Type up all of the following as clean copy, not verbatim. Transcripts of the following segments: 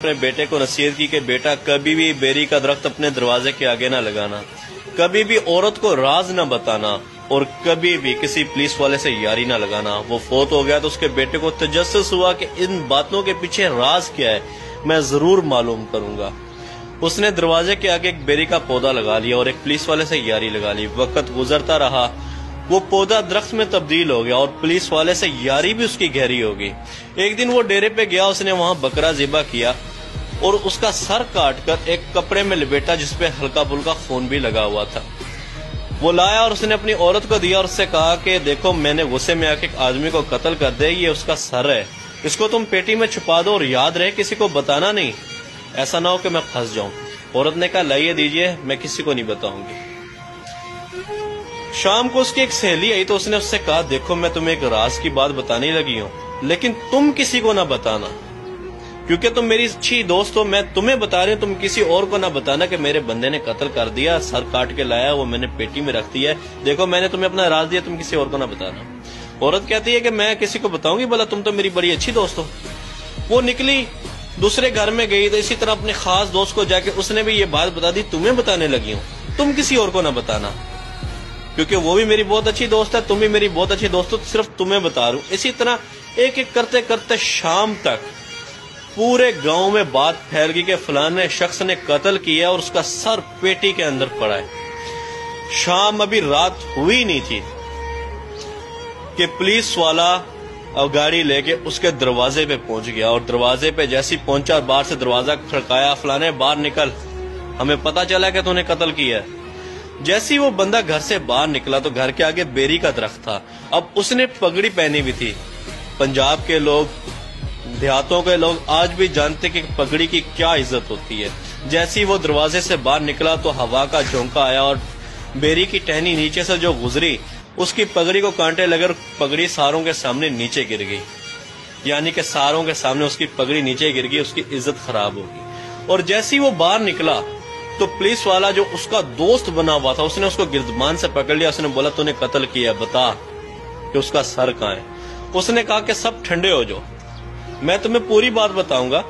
اپنے بیٹے کو نصیحت کی کہ بیٹا کبھی بھی بیری کا درخت اپنے دروازے کے آگے نہ لگانا، کبھی بھی عورت کو راز نہ بتانا اور کبھی بھی کسی پولیس والے سے یاری نہ لگانا۔ وہ فوت ہو گیا تو اس کے بیٹے کو تجسس ہوا کہ ان باتوں کے پیچھے راز کیا ہے، میں ضرور معلوم کروں گا۔ اس نے دروازے کے آگے ایک بیری کا پودا لگا لیا اور ایک پولیس والے سے یاری لگا لی۔ وقت گزرتا رہا، وہ پودا درخت میں تبدیل ہو گیا اور پولیس والے سے یاری بھی اس کی گہری ہو گئی۔ ایک دن وہ ڈیرے پہ گیا، اس نے وہاں بکرا ذبح کیا اور اس کا سر کاٹ کر ایک کپڑے میں لپیٹا جس پہ ہلکا پھلکا خون بھی لگا ہوا تھا۔ وہ لایا اور اس نے اپنی عورت کو دیا اور اس سے کہا کہ دیکھو میں نے غصے میں آ کے ایک آدمی کو قتل کر دے، یہ اس کا سر ہے، اس کو تم پیٹی میں چھپا دو اور یاد رہے کسی کو بتانا نہیں، ایسا نہ ہو کہ میں پھنس جاؤں۔ عورت نے کہا لائیے دیجئے، میں کسی کو نہیں بتاؤں گی۔ شام کو اس کی ایک سہیلی آئی تو اس نے اس سے کہا دیکھو میں تمہیں ایک راز کی بات بتانے لگی ہوں، لیکن تم کسی کو نہ بتانا، کیونکہ تم میری اچھی دوست ہو، میں تمہیں بتا رہی ہوں، تم کسی اور کو نہ بتانا کہ میرے بندے نے قتل کر دیا، سر کاٹ کے لایا، وہ میں نے پیٹی میں رکھ دیا ہے، دیکھو میں نے تمہیں اپنا راز دیا، تم کسی اور کو نہ بتانا۔ عورت کہتی ہے کہ میں کسی کو بتاؤں گی، بھلا تم تو میری بڑی اچھی دوست ہو۔ وہ نکلی، دوسرے گھر میں گئی تو اسی طرح اپنے خاص دوست کو جا کے اس نے بھی یہ بات بتا دی، تمہیں بتانے لگی ہوں، تم کسی اور کو نہ بتانا، کیونکہ وہ بھی میری بہت اچھی دوست ہے، تم بھی میری بہت اچھی دوست ہو، صرف تمہیں بتا رہا ہوں۔ اسی طرح ایک ایک کرتے کرتے شام تک پورے گاؤں میں بات پھیل گئی کہ فلانے شخص نے قتل کیا اور اس کا سر پیٹی کے اندر پڑا ہے۔ شام ابھی رات ہوئی نہیں تھی کہ پولیس والا گاڑی لے کے اس کے دروازے پہ پہنچ گیا، اور دروازے پہ جیسے پہنچا اور باہر سے دروازہ کھڑکایا، فلانے باہر نکل، ہمیں پتہ چلا کہ تو نے قتل کیا ہے۔ جیسی وہ بندہ گھر سے باہر نکلا تو گھر کے آگے بیری کا درخت تھا۔ اب اس نے پگڑی پہنی بھی تھی۔ پنجاب کے لوگ، دیہاتوں کے لوگ آج بھی جانتے کہ پگڑی کی کیا عزت ہوتی ہے۔ جیسی وہ دروازے سے باہر نکلا تو ہوا کا جھونکا آیا اور بیری کی ٹہنی نیچے سے جو گزری، اس کی پگڑی کو کانٹے لگے اور پگڑی ساروں کے سامنے نیچے گر گئی، یعنی کہ ساروں کے سامنے اس کی پگڑی نیچے گر گئی، اس کی عزت خراب ہو گئی۔ اور جیسی وہ باہر نکلا تو پولیس والا جو اس کا دوست بنا ہوا تھا، اس نے اس کو گردمان سے پکڑ لیا، اس نے بولا تو نے قتل کیا، بتا کہ اس کا سر کہاں ہے۔ اس نے کہا کہ سب ٹھنڈے ہو جاؤ، میں تمہیں پوری بات بتاؤں گا،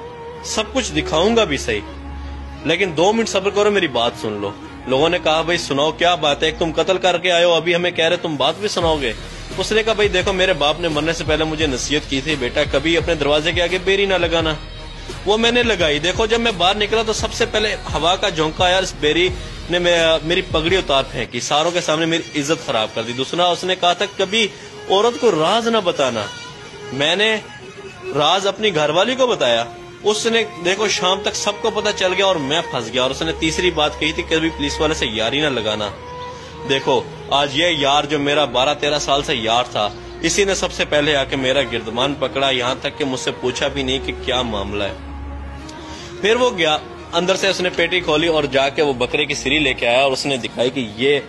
سب کچھ دکھاؤں گا بھی صحیح، لیکن 2 منٹ صبر کرو، میری بات سن لو۔ لوگوں نے کہا بھائی سناؤ کیا بات ہے، ایک تم قتل کر کے آئے ہو، ابھی ہمیں کہہ رہے تم بات بھی سناؤ گے۔ اس نے کہا بھائی دیکھو میرے باپ نے مرنے سے پہلے مجھے نصیحت کی تھی بیٹا کبھی اپنے دروازے کے آگے بیری نہ لگانا، وہ میں نے لگائی۔ دیکھو جب میں باہر نکلا تو سب سے پہلے ہوا کا جھونکا آیا، اس بیری نے میری پگڑی اتار پھینکی، ساروں کے سامنے میری عزت خراب کر دی۔ دوسرا اس نے کہا تھا کبھی عورت کو راز نہ بتانا، میں نے راز اپنی گھر والی کو بتایا، اس نے دیکھو شام تک سب کو پتہ چل گیا اور میں پھنس گیا۔ اور اس نے تیسری بات کہی تھی کبھی پولیس والے سے یاری نہ لگانا۔ دیکھو آج یہ یار جو میرا 12-13 سال سے یار تھا، اسی نے سب سے پہلے آ کے میرا گردمان پکڑا، یہاں تک کہ مجھ سے پوچھا بھی نہیں کہ کیا معاملہ ہے۔ پھر وہ گیا اندر سے، اس نے پیٹی کھولی اور جا کے وہ بکرے کی سری لے کے آیا اور اس نے دکھائی کہ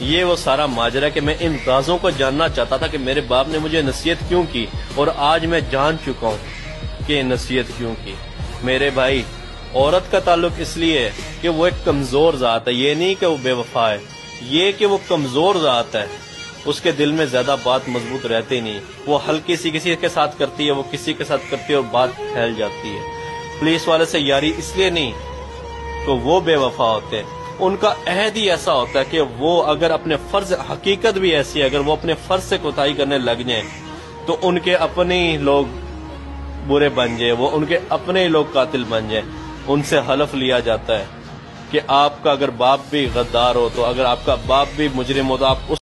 یہ وہ سارا ماجرا کہ میں ان رازوں کو جاننا چاہتا تھا کہ میرے باپ نے مجھے نصیحت کیوں کی، اور آج میں جان چکا ہوں کہ نصیحت کیوں کی۔ میرے بھائی عورت کا تعلق اس لیے ہے کہ وہ ایک کمزور ذات ہے، یہ نہیں کہ وہ بے وفا ہے، یہ کہ وہ کمزور ذات ہے، اس کے دل میں زیادہ بات مضبوط رہتی نہیں، وہ ہلکی سی کسی کے ساتھ کرتی ہے، وہ کسی کے ساتھ کرتی ہے اور بات پھیل جاتی ہے۔ پولیس والے سے یاری اس لیے نہیں تو وہ بے وفا ہوتے ہیں، ان کا عہد ہی ایسا ہوتا ہے کہ وہ اگر اپنے فرض، حقیقت بھی ایسی ہے، اگر وہ اپنے فرض سے کوتاہی کرنے لگ جائیں تو ان کے اپنے ہی لوگ برے بن جائیں، وہ ان کے اپنے ہی لوگ قاتل بن جائیں۔ ان سے حلف لیا جاتا ہے کہ آپ کا اگر باپ بھی غدار ہو، تو اگر آپ کا باپ بھی مجرم ہو تو آپ اس